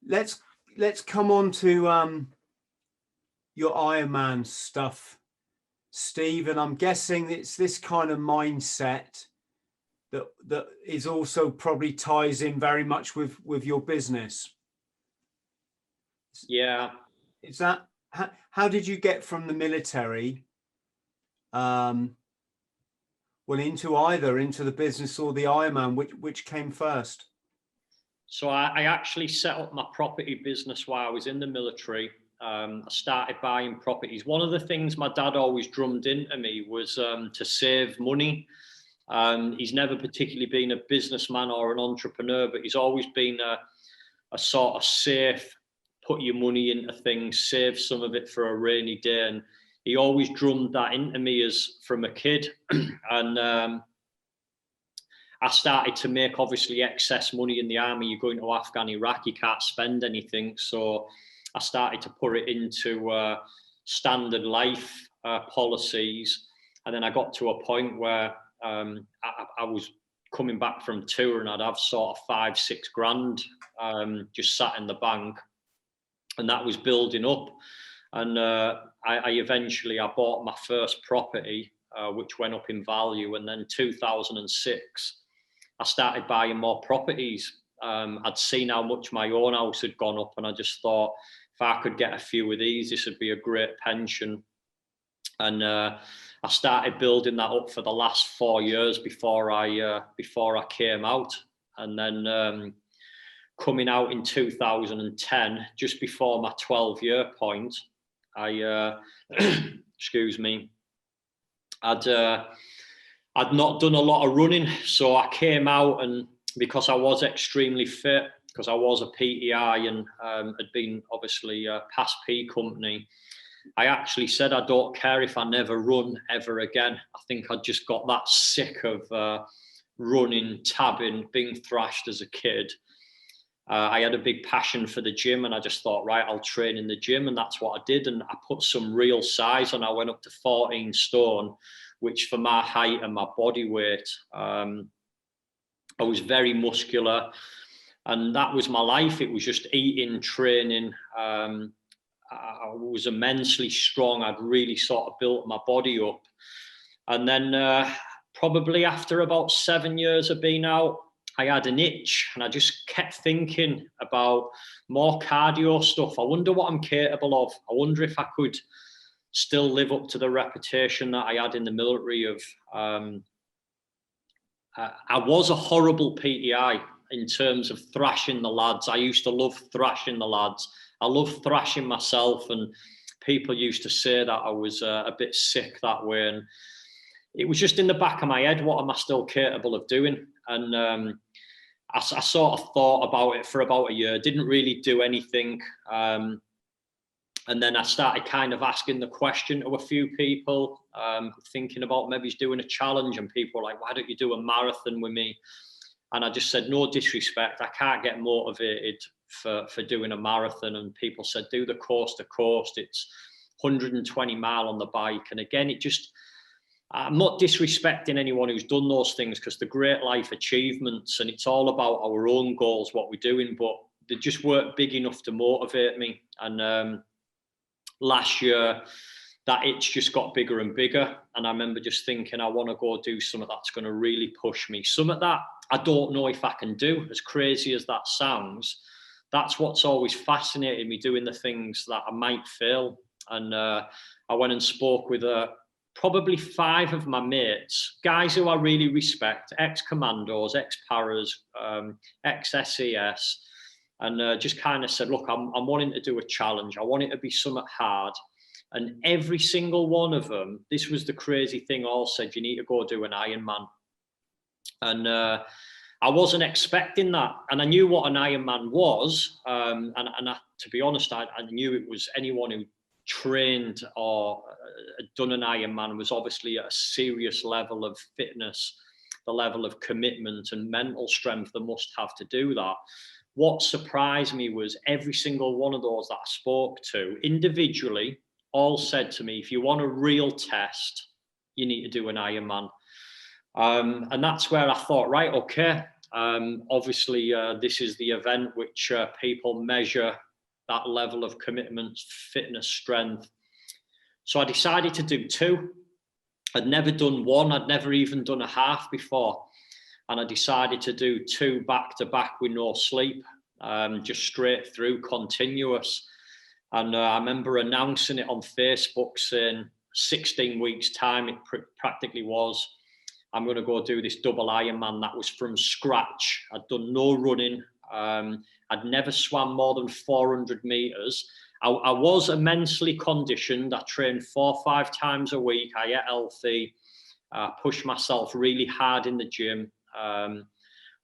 let's come on to your Ironman stuff, Steve. And I'm guessing it's this kind of mindset that is also probably ties in very much with your business. Yeah. Is that how did you get from the military into the business or the Ironman? Which came first? So I actually set up my property business while I was in the military. I started buying properties. One of the things my dad always drummed into me was to save money. He's never particularly been a businessman or an entrepreneur, but he's always been a sort of safe, put your money into things, save some of it for a rainy day. And he always drummed that into me as from a kid. And I started to make obviously excess money in the army. You go into Afghan, Iraq, you can't spend anything. So I started to put it into standard life policies. And then I got to a point where I was coming back from tour and I'd have sort of 5-6 grand just sat in the bank. And that was building up. And I eventually bought my first property, which went up in value. And then 2006, I started buying more properties. I'd seen how much my own house had gone up, and I just thought, if I could get a few of these, this would be a great pension. And I started building that up for the last 4 years before I came out. And then coming out in 2010, just before my 12-year point, I excuse me, I'd not done a lot of running, so I came out, and because I was extremely fit, because I was a PTI and had been obviously past P company, I actually said I don't care if I never run ever again. I think I just got that sick of running, tabbing, being thrashed as a kid. I had a big passion for the gym, and I just thought, right, I'll train in the gym, and that's what I did. And I put some real size on. I went up to 14 stone, which for my height and my body weight, I was very muscular, and that was my life. It was just eating, training. I was immensely strong. I'd really sort of built my body up. And then probably after about 7 years of being out, I had an itch, and I just kept thinking about more cardio stuff. I wonder what I'm capable of. I wonder if I could still live up to the reputation that I had in the military of, I was a horrible PTI in terms of thrashing the lads. I used to love thrashing the lads. I love thrashing myself, and people used to say that I was a bit sick that way. And it was just in the back of my head, what am I still capable of doing? And I sort of thought about it for about a year, didn't really do anything. And then I started kind of asking the question to a few people, thinking about maybe doing a challenge, and people were like, why don't you do a marathon with me? And I just said, no disrespect, I can't get motivated for doing a marathon. And people said, do the coast to coast. It's 120 mile on the bike. And again, I'm not disrespecting anyone who's done those things, because they're great life achievements, and it's all about our own goals, what we're doing, but they just weren't big enough to motivate me. And last year, that itch just got bigger and bigger. And I remember just thinking, I want to go do something that's going to really push me. Something that I don't know if I can do, as crazy as that sounds. That's what's always fascinated me, doing the things that I might fail. And I went and spoke with probably 5 of my mates, guys who I really respect, ex-commandos, ex-paras, ex-SAS, and just kind of said, look, I'm wanting to do a challenge. I want it to be something hard. And every single one of them, this was the crazy thing, all said, you need to go do an Ironman. And I wasn't expecting that. And I knew what an Ironman was. And to be honest, I knew it was anyone who trained or done an Ironman was obviously at a serious level of fitness, the level of commitment and mental strength they must have to do that. What surprised me was every single one of those that I spoke to individually all said to me, if you want a real test, you need to do an Ironman. And that's where I thought, right, okay, Obviously, this is the event which people measure that level of commitment, fitness, strength. So I decided to do 2. I'd never done 1. I'd never even done a half before. And I decided to do 2 back to back with no sleep, just straight through, continuous. And I remember announcing it on Facebook saying 16 weeks time, it practically was, I'm going to go do this double Ironman. That was from scratch. I'd done no running. I'd never swam more than 400 meters. I was immensely conditioned. I trained 4 or 5 times a week. I ate healthy, pushed myself really hard in the gym.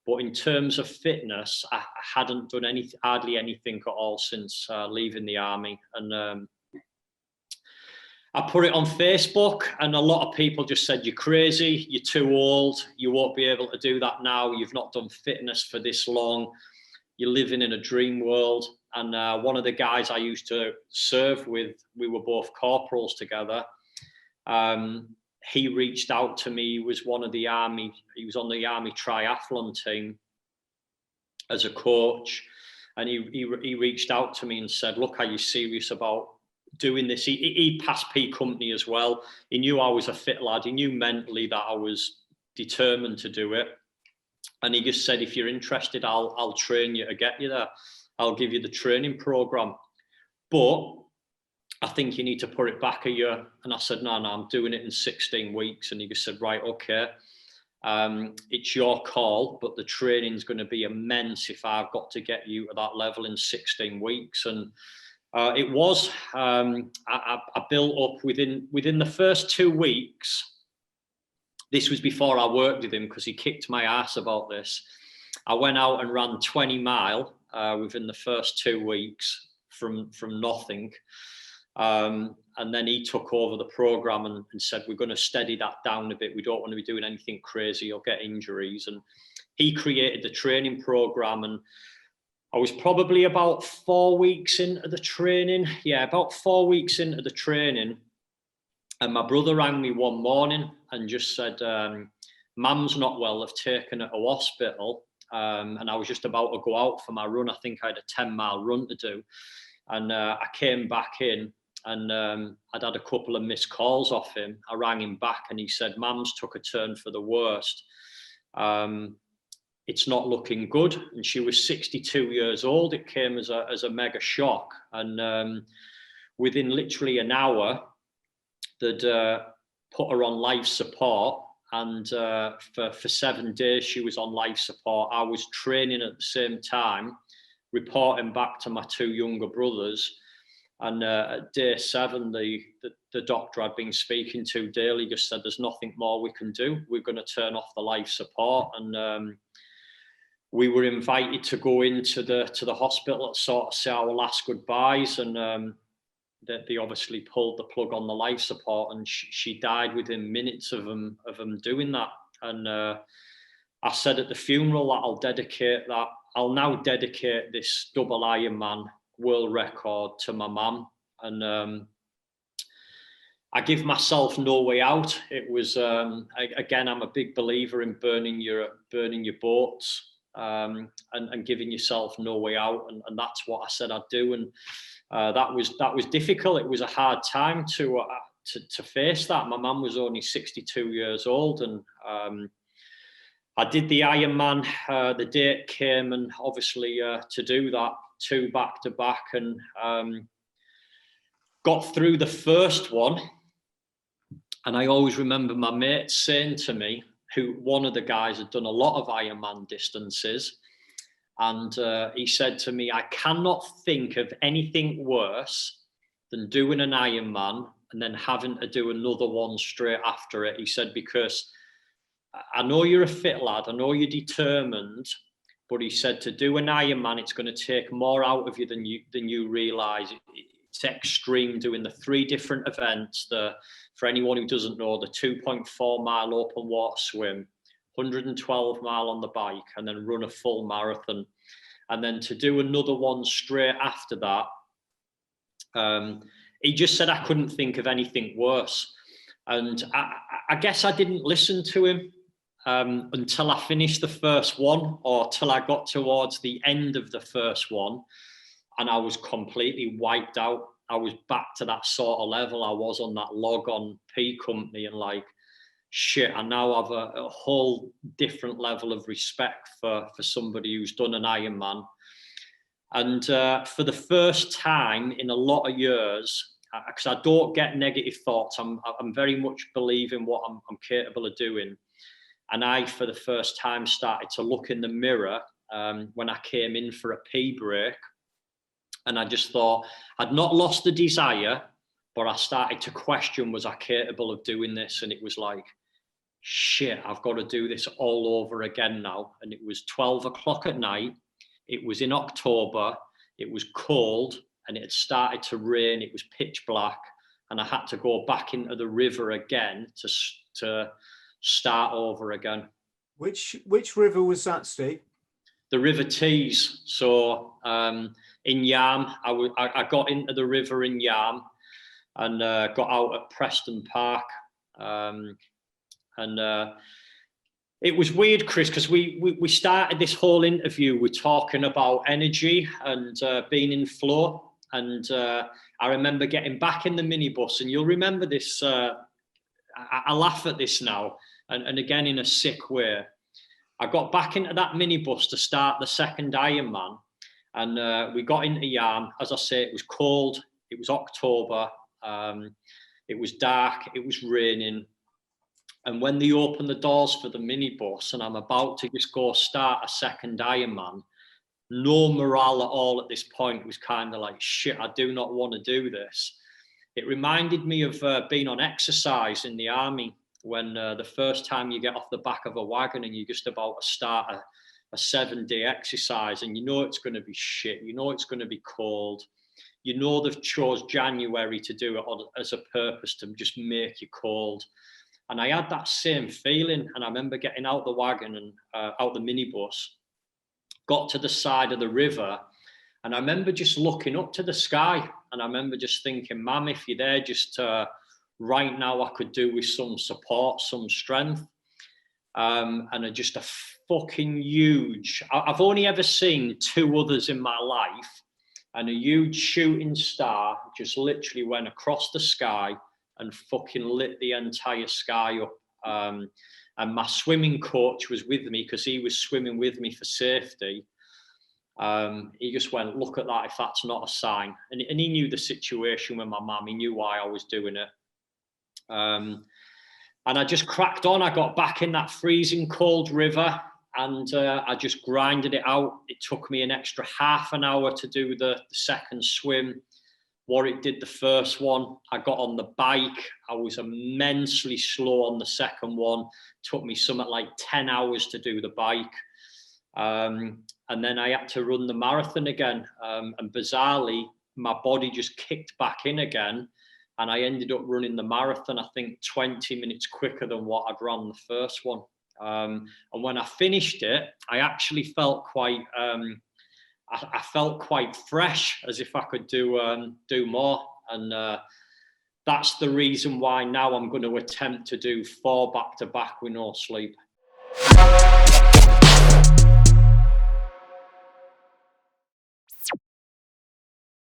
But in terms of fitness, I hadn't done hardly anything at all since leaving the army. And I put it on Facebook, and a lot of people just said, you're crazy, you're too old, you won't be able to do that now, you've not done fitness for this long, you're living in a dream world. And one of the guys I used to serve with, we were both corporals together, he reached out to me. He was on the army triathlon team as a coach, and he reached out to me and said, look, are you serious about doing this? He passed P company as well. He knew I was a fit lad. He knew mentally that I was determined to do it. And he just said, if you're interested, I'll train you to get you there. I'll give you the training program, but I think you need to put it back a year. And I said, no, I'm doing it in 16 weeks. And he just said, right, okay. It's your call, but the training's going to be immense if I've got to get you to that level in 16 weeks. And it was, I built up within the first 2 weeks. This was before I worked with him because he kicked my ass about this. I went out and ran 20 mile within the first 2 weeks from nothing. And then he took over the program and said, we're going to steady that down a bit. We don't want to be doing anything crazy or get injuries. And he created the training program. And I was probably about 4 weeks into the training. Yeah, about 4 weeks into the training. And my brother rang me one morning and just said, Mum's not well, they've taken her to hospital. And I was just about to go out for my run. I think I had a 10-mile run to do. And I came back in, and I'd had a couple of missed calls off him. I rang him back and he said, Mum's took a turn for the worst. It's not looking good. And she was 62 years old. It came as a mega shock. And within literally an hour, they'd put her on life support. And for 7 days, she was on life support. I was training at the same time, reporting back to my 2 younger brothers. And at day 7, the doctor I'd been speaking to daily just said, there's nothing more we can do. We're going to turn off the life support. And we were invited to go into the hospital to sort of say our last goodbyes. And they obviously pulled the plug on the life support, and she died within minutes of them doing that. And I said at the funeral that I'll now dedicate this double Ironman world record to my mum. And I give myself no way out. It was again, I'm a big believer in burning your boats and giving yourself no way out, and that's what I said I'd do. And that was difficult. It was a hard time to face that. My mum was only 62 years old, and I did the Ironman. The date came, and obviously to do that 2 back to back, and got through the first one. And I always remember my mate saying to me, one of the guys had done a lot of Ironman distances, and he said to me, I cannot think of anything worse than doing an Ironman and then having to do another one straight after it. He said, because I know you're a fit lad, I know you're determined, but he said to do an Ironman, it's going to take more out of you than you realise. It's extreme, doing the 3 different events. For anyone who doesn't know, the 2.4 mile open water swim, 112 mile on the bike, and then run a full marathon. And then to do another one straight after that, he just said I couldn't think of anything worse. And I guess I didn't listen to him. until I finished the first one, or till I got towards the end of the first one, and I was completely wiped out. I was back to that sort of level I was on that log on P company, and like, shit, I now have a whole different level of respect for somebody who's done an Ironman. And for the first time in a lot of years, because I don't get negative thoughts, I'm very much believing what I'm capable of doing. And I, for the first time, started to look in the mirror when I came in for a pee break. And I just thought, I'd not lost the desire, but I started to question, was I capable of doing this? And it was like, shit, I've got to do this all over again now. And it was 12 o'clock at night. It was in October. It was cold and it had started to rain. It was pitch black. And I had to go back into the river again to start over again. Which river was that, Steve? The River Tees. So in Yarm, I got into the river in Yarm and got out at Preston Park. It was weird, Chris, because we started this whole interview with talking about energy and being in flow. And I remember getting back in the minibus, and you'll remember this. I laugh at this now, and again in a sick way. I got back into that minibus to start the second Ironman, and we got into Yarm. As I say, it was cold. It was October. It was dark. It was raining. And when they opened the doors for the minibus and I'm about to just go start a second Ironman, no morale at all at this point. It was kind of like, shit, I do not want to do this. It reminded me of being on exercise in the army when the first time you get off the back of a wagon and you're just about to start a 7-day exercise, and you know it's going to be shit. You know it's going to be cold. You know they've chose January to do it as a purpose to just make you cold. And I had that same feeling. And I remember getting out the wagon and out the minibus, got to the side of the river. And I remember just looking up to the sky. And I remember just thinking, man, if you're there just right now, I could do with some support, some strength. And just a fucking huge, I've only ever seen 2 others in my life. And a huge shooting star just literally went across the sky and fucking lit the entire sky up. And my swimming coach was with me because he was swimming with me for safety. He just went, look at that, if that's not a sign. And he knew the situation with my mum. He knew why I was doing it. And I just cracked on. I got back in that freezing cold river and I just grinded it out. It took me an extra half an hour to do the second swim. Warwick did the first one. I got on the bike. I was immensely slow on the second one. Took me something like 10 hours to do the bike. And then I had to run the marathon again. And bizarrely, my body just kicked back in again. And I ended up running the marathon, I think 20 minutes quicker than what I'd run the first one. And when I finished it, I actually felt quite... I felt quite fresh, as if I could do more. And that's the reason why now I'm going to attempt to do 4 back-to-back with no sleep.